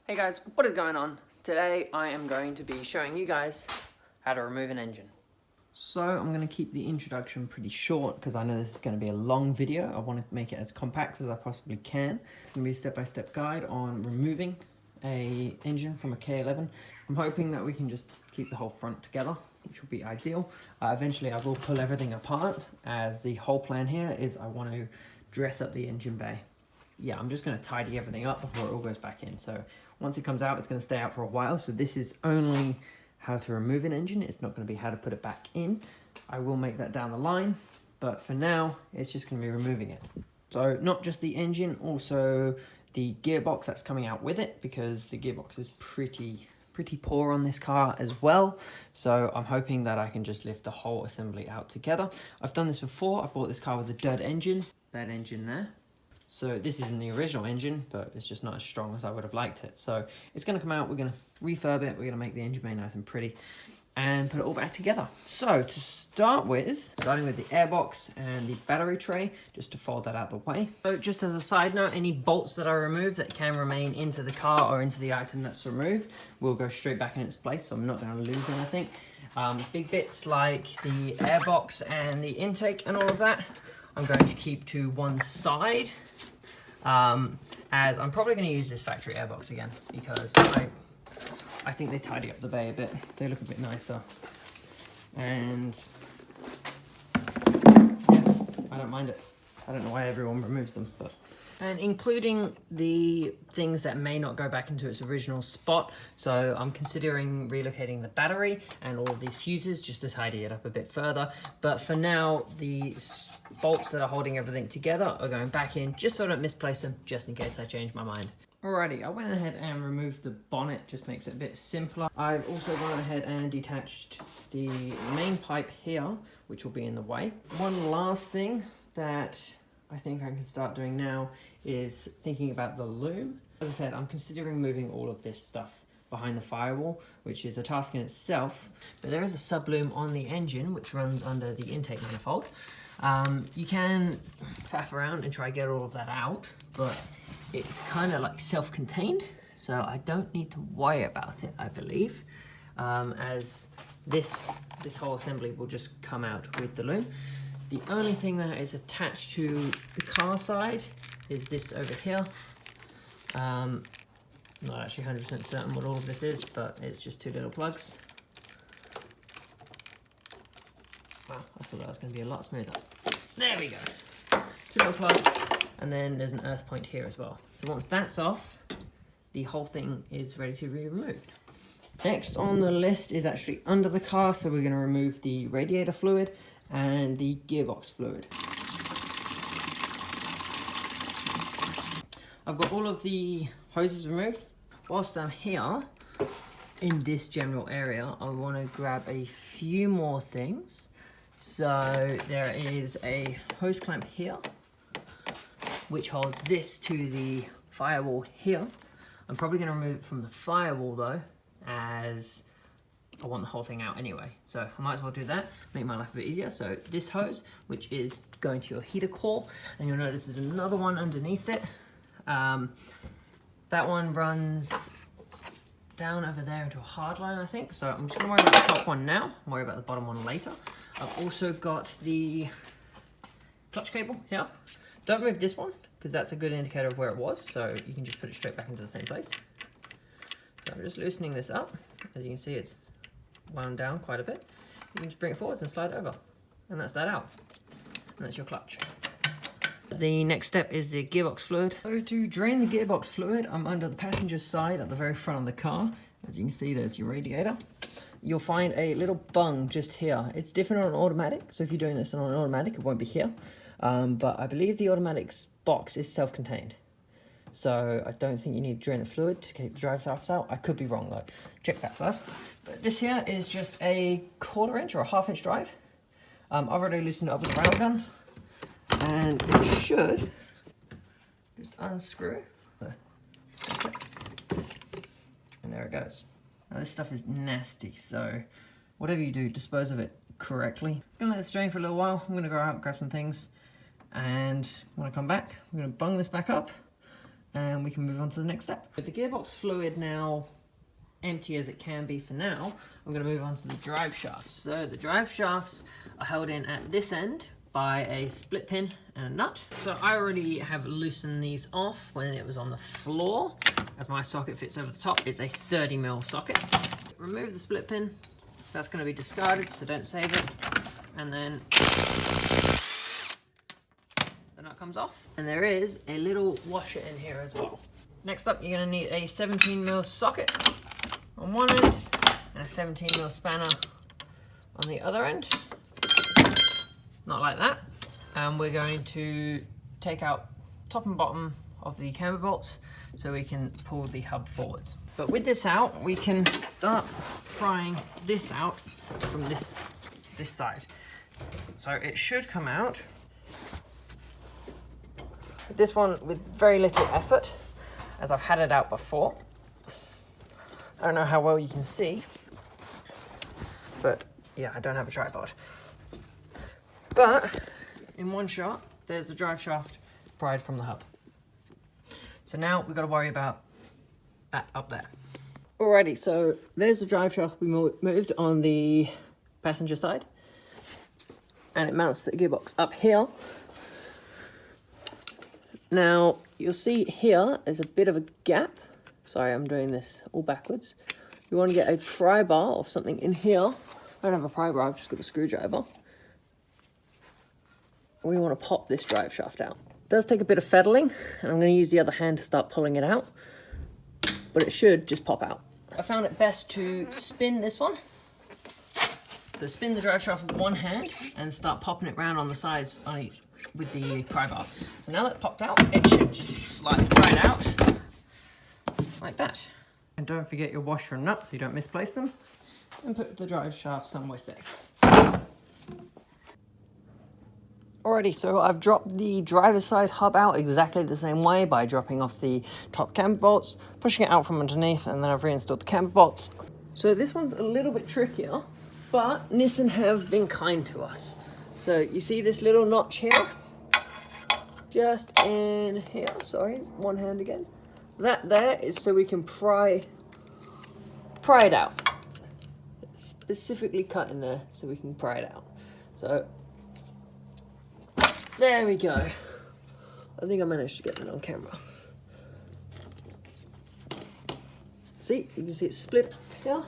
Hey guys, what is going on? Today I am going to be showing you guys how to remove an engine. So I'm going to keep the introduction pretty short because I know this is going to be a long video. I want to make it as compact as I possibly can. It's going to be a step-by-step guide on removing an engine from a K11. I'm hoping that we can just keep the whole front together, which will be ideal. Eventually I will pull everything apart, as the whole plan here is I want to dress up the engine bay. Yeah, I'm just going to tidy everything up before it all goes back in. So once it comes out, it's going to stay out for a while. So this is only how to remove an engine. It's not going to be how to put it back in. I will make that down the line, but for now, it's just going to be removing it. So not just the engine, also the gearbox that's coming out with it, because the gearbox is pretty poor on this car as well. So I'm hoping that I can just lift the whole assembly out together. I've done this before. I bought this car with a dud engine, that engine there. So this isn't the original engine, but it's just not as strong as I would have liked it. So it's going to come out, we're going to refurb it, we're going to make the engine bay nice and pretty, and put it all back together. So to start with, starting with the airbox and the battery tray, just to fold that out the way. So just as a side note, any bolts that I remove that can remain into the car or into the item that's removed will go straight back in its place, so I'm not going to lose anything. Big bits like the airbox and the intake and all of that, I'm going to keep to one side. As I'm probably going to use this factory airbox again, because I think they tidy up the bay a bit. They look a bit nicer, and yeah, I don't mind it. I don't know why everyone removes them, but. And including the things that may not go back into its original spot. So I'm considering relocating the battery and all of these fuses just to tidy it up a bit further. But for now, the bolts that are holding everything together are going back in just so I don't misplace them, just in case I change my mind. Alrighty, I went ahead and removed the bonnet, just makes it a bit simpler. I've also gone ahead and detached the main pipe here, which will be in the way. One last thing that I think I can start doing now is thinking about the loom. As I said, I'm considering moving all of this stuff behind the firewall, which is a task in itself, but there is a sub-loom on the engine which runs under the intake manifold. You can faff around and try to get all of that out, but it's kind of like self-contained, so I don't need to worry about it, I believe, as this whole assembly will just come out with the loom. The only thing that is attached to the car side is this over here. Not actually 100% certain what all of this is, but it's just two little plugs. Wow, I thought that was going to be a lot smoother. There we go. Two little plugs, and then there's an earth point here as well. So once that's off, the whole thing is ready to be removed. Next on the list is actually under the car, so we're going to remove the radiator fluid and the gearbox fluid. I've got all of the hoses removed. Whilst I'm here in this general area, I want to grab a few more things. So there is a hose clamp here, which holds this to the firewall here. I'm probably going to remove it from the firewall though, as I want the whole thing out anyway. So I might as well do that, make my life a bit easier. So this hose, which is going to your heater core, and you'll notice there's another one underneath it. That one runs down over there into a hard line, I think. So I'm just gonna worry about the top one now, worry about the bottom one later. I've also got the clutch cable here. Don't move this one, because that's a good indicator of where it was. So you can just put it straight back into the same place. So I'm just loosening this up. As you can see, it's wound down quite a bit. You can just bring it forwards and slide it over, and that's that out. And that's your clutch. The next step is the gearbox fluid. So to drain the gearbox fluid, I'm under the passenger side at the very front of the car. As you can see, there's your radiator. You'll find a little bung just here. It's different on automatic, so if you're doing this on an automatic, it won't be here. But I believe the automatic's box is self-contained. So I don't think you need to drain the fluid to keep the drive shafts out. I could be wrong though. Check that first. But this here is just a 1/4 inch or a 1/2 inch drive. I've already loosened it up with a rail gun, and it should just unscrew. And there it goes. Now this stuff is nasty, so whatever you do, dispose of it correctly. I'm gonna let this drain for a little while. I'm gonna go out, grab some things, and when I come back, I'm gonna bung this back up, and we can move on to the next step. With the gearbox fluid now empty as it can be for now, I'm going to move on to the drive shafts. So the drive shafts are held in at this end by a split pin and a nut. So I already have loosened these off when it was on the floor, as my socket fits over the top. It's a 30mm socket. Remove the split pin. That's going to be discarded, so don't save it. And then the nut comes off. And there is a little washer in here as well. Next up, you're going to need a 17mm socket on one end and a 17mm spanner on the other end. Not like that. And we're going to take out top and bottom of the camber bolts so we can pull the hub forwards. But with this out, we can start prying this out from this side. So it should come out. This one with very little effort, as I've had it out before. I don't know how well you can see, but yeah, I don't have a tripod. But in one shot, there's the drive shaft pried from the hub. So now we've got to worry about that up there. Alrighty, so there's the drive shaft we moved on the passenger side, and it mounts the gearbox up here. Now you'll see here there's a bit of a gap. Sorry, I'm doing this all backwards. You want to get a pry bar or something in here. I don't have a pry bar, I've just got a screwdriver. We want to pop this drive shaft out. It does take a bit of fettling, and I'm going to use the other hand to start pulling it out, but it should just pop out. I found it best to spin this one. So spin the drive shaft with one hand and start popping it around on the sides on each with the pry bar. So now that's popped out, it should just slide right out like that. And don't forget your washer and nut so you don't misplace them. And put the drive shaft somewhere safe. Alrighty, so I've dropped the driver's side hub out exactly the same way by dropping off the top camber bolts, pushing it out from underneath, and then I've reinstalled the camber bolts. So this one's a little bit trickier, but Nissan have been kind to us. So you see this little notch here? Just in here, sorry, one hand again. That there is so we can pry it out. It's specifically cut in there so we can pry it out. So there we go. I think I managed to get it on camera. See, you can see it split here.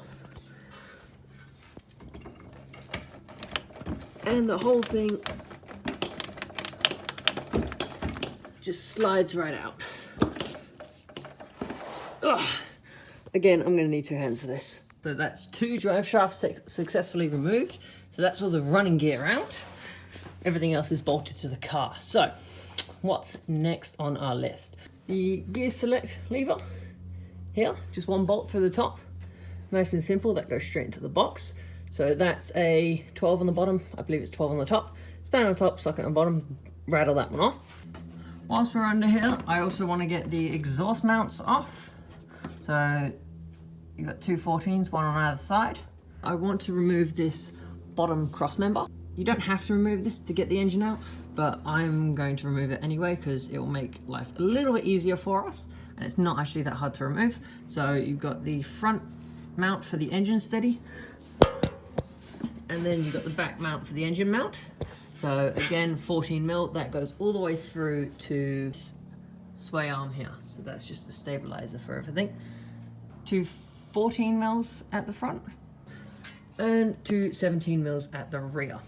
And the whole thing just slides right out. Ugh. Again, I'm gonna need two hands for this. So that's two drive shafts successfully removed. So that's all the running gear out. Everything else is bolted to the car. So, what's next on our list? The gear select lever here, just one bolt for the top. Nice and simple, that goes straight into the box. So that's a 12 on the bottom, I believe it's 12 on the top. Span on top, socket on the bottom, rattle that one off. Whilst we're under here, I also want to get the exhaust mounts off. So you've got two 14s, one on either side. I want to remove this bottom cross member. You don't have to remove this to get the engine out, but I'm going to remove it anyway because it will make life a little bit easier for us, and it's not actually that hard to remove. So you've got the front mount for the engine steady, and then you've got the back mount for the engine mount. So again, 14mm, that goes all the way through to sway arm here. So that's just a stabilizer for everything. Two 14mm at the front and two 17mm at the rear.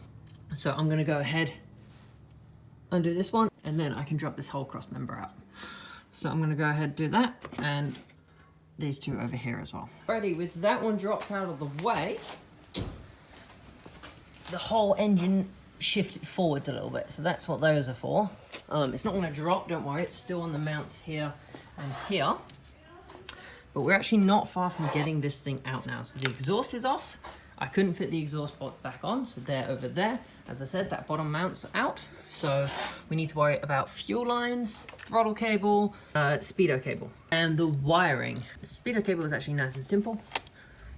So I'm gonna go ahead, undo this one, and then I can drop this whole cross member out. So I'm gonna go ahead and do that, and these two over here as well. Alrighty, with that one dropped out of the way, the whole engine shifted forwards a little bit. So that's what those are for. It's not gonna drop, don't worry, it's still on the mounts here and here. But we're actually not far from getting this thing out now. So the exhaust is off. I couldn't fit the exhaust bolt back on, so they're over there. As I said, that bottom mount's out. So we need to worry about fuel lines, throttle cable, speedo cable, and the wiring. The speedo cable is actually nice and simple.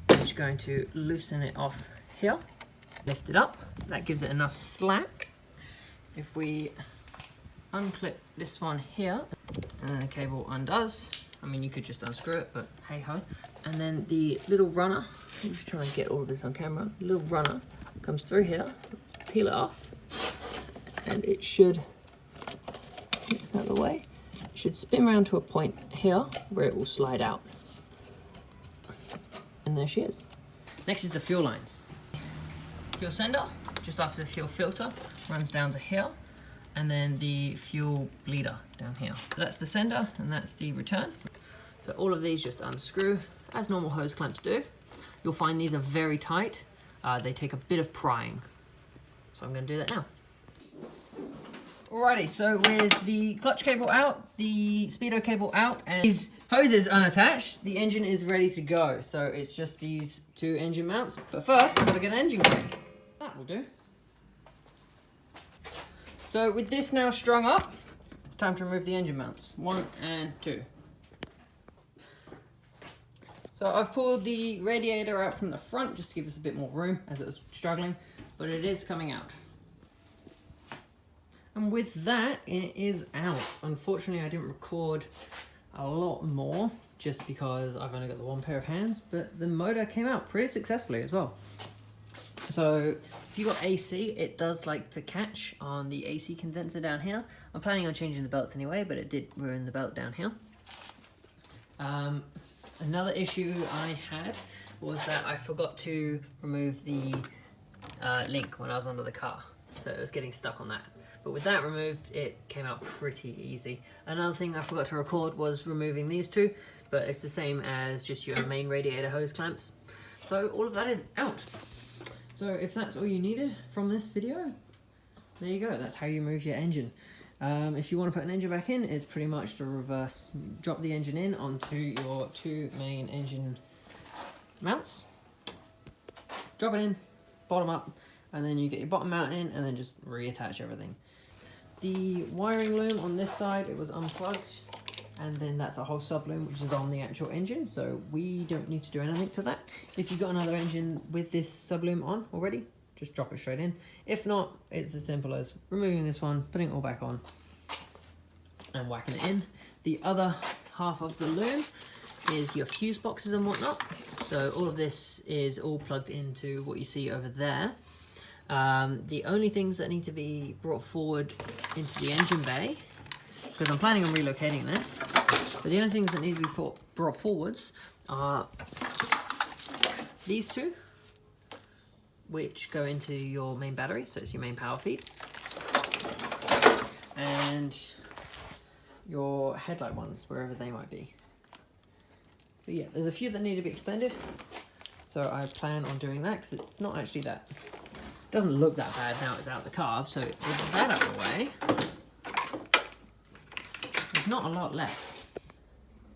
I'm just going to loosen it off here, lift it up. That gives it enough slack. If we unclip this one here, and then the cable undoes. I mean, you could just unscrew it, but hey ho. And then the little runner, I'm just trying to get all of this on camera, the little runner comes through here, peel it off, and it should, out of the way, it should spin around to a point here where it will slide out. And there she is. Next is the fuel lines. Fuel sender, just after the fuel filter, runs down to here, and then the fuel bleeder down here. So that's the sender, and that's the return. So all of these just unscrew, as normal hose clamps do. You'll find these are very tight. They take a bit of prying. So I'm gonna do that now. Alrighty, so with the clutch cable out, the speedo cable out, and these hoses unattached, the engine is ready to go. So it's just these two engine mounts. But first, I've got to get an engine crane. That will do. So with this now strung up, it's time to remove the engine mounts. 1 and 2. So I've pulled the radiator out from the front just to give us a bit more room as it was struggling, but it is coming out. And with that, it is out. Unfortunately, I didn't record a lot more just because I've only got the one pair of hands, but the motor came out pretty successfully as well. So if you've got AC, it does like to catch on the AC condenser down here. I'm planning on changing the belts anyway, but it did ruin the belt down here. Another issue I had was that I forgot to remove the link when I was under the car. So it was getting stuck on that. But with that removed, it came out pretty easy. Another thing I forgot to record was removing these two, but it's the same as just your main radiator hose clamps. So all of that is out. So if that's all you needed from this video, there you go. That's how you move your engine. If you want to put an engine back in, it's pretty much the reverse. Drop the engine in onto your two main engine mounts. Drop it in, bottom up, and then you get your bottom mount in and then just reattach everything. The wiring loom on this side, it was unplugged, and then that's a whole sub loom which is on the actual engine, so we don't need to do anything to that. If you've got another engine with this sub loom on already, just drop it straight in. If not, it's as simple as removing this one, putting it all back on, and whacking it in. The other half of the loom is your fuse boxes and whatnot. So all of this is all plugged into what you see over there. The only things that need to be brought forward into the engine bay, because I'm planning on relocating this, but the only things that need to be brought forwards are these two, which go into your main battery, so it's your main power feed, and your headlight ones, wherever they might be. But yeah, there's a few that need to be extended, so I plan on doing that, because it's not actually that, it doesn't look that bad now it's out the car, so with that out of the way, there's not a lot left.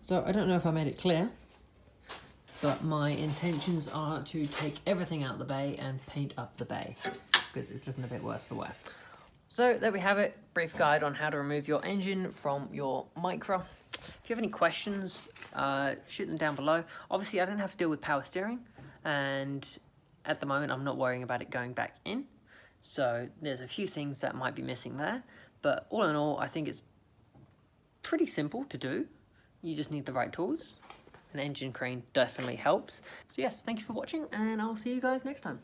So I don't know if I made it clear, but my intentions are to take everything out of the bay and paint up the bay because it's looking a bit worse for wear. So there we have it, brief guide on how to remove your engine from your Micra. If you have any questions, shoot them down below. Obviously I don't have to deal with power steering, and at the moment I'm not worrying about it going back in. So there's a few things that might be missing there, but all in all I think it's pretty simple to do. You just need the right tools. An engine crane definitely helps. So yes, thank you for watching, and I'll see you guys next time.